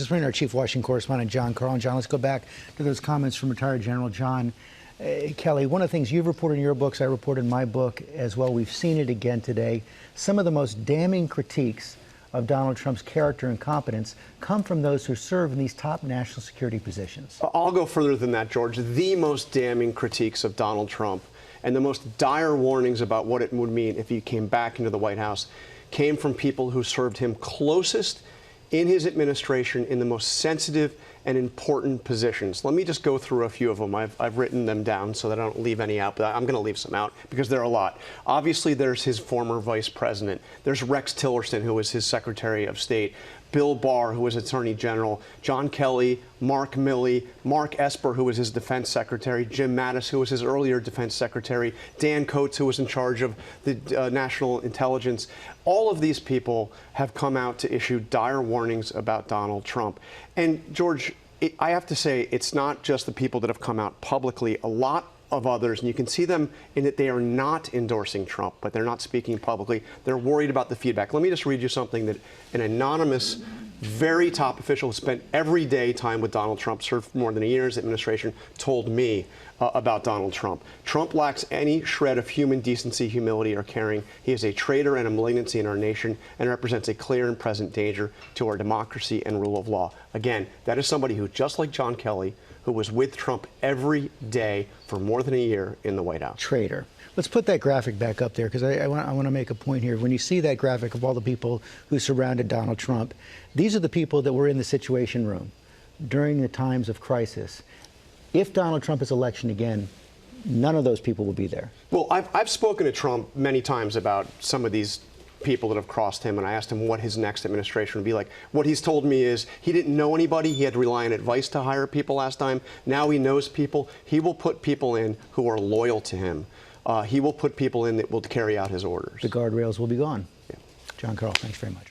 This morning, our chief Washington correspondent, John Carl. And John, let's go back to those comments from retired General John Kelly. One of the things you've reported in your books, I reported in my book as well, we've seen it again today. Some of the most damning critiques of Donald Trump's character and competence come from those who serve in these top national security positions. I'll go further than that, George. The most damning critiques of Donald Trump and the most dire warnings about what it would mean if he came back into the White House came from people who served him closest in his administration in the most sensitive and important positions. Let me just go through a few of them. I've written them down so that I don't leave any out, but I'm going to leave some out because there are a lot. Obviously, there's his former vice president. There's Rex Tillerson, who was his Secretary of State. Bill Barr, who was Attorney General. John Kelly, Mark Milley, Mark Esper, who was his Defense Secretary. Jim Mattis, who was his earlier Defense Secretary. Dan Coats, who was in charge of the National Intelligence. All of these people have come out to issue dire warnings about Donald Trump. And, George, I have to say, it's not just the people that have come out publicly. A lot of others, and you can see them in that they are not endorsing Trump, but they're not speaking publicly. They're worried about the feedback. Let me just read you something that an anonymous, very top official who spent every day time with Donald Trump, served more than a year's administration, told me about Donald Trump. Trump lacks any shred of human decency, humility, or caring. He is a traitor and a malignancy in our nation and represents a clear and present danger to our democracy and rule of law. Again, that is somebody who, just like John Kelly, who was with Trump every day for more than a year in the White House. Traitor. Let's put that graphic back up there, because I want to make a point here. When you see that graphic of all the people who surrounded Donald Trump, these are the people that were in the Situation Room during the times of crisis. If Donald Trump is elected again, none of those people will be there. Well, I've spoken to Trump many times about some of these people that have crossed him, and I asked him what his next administration would be like. What he's told me is he didn't know anybody. He had to rely on advice to hire people last time. Now he knows people. He will put people in who are loyal to him. He will put people in that will carry out his orders. The guardrails will be gone. Yeah. John Carl, thanks very much.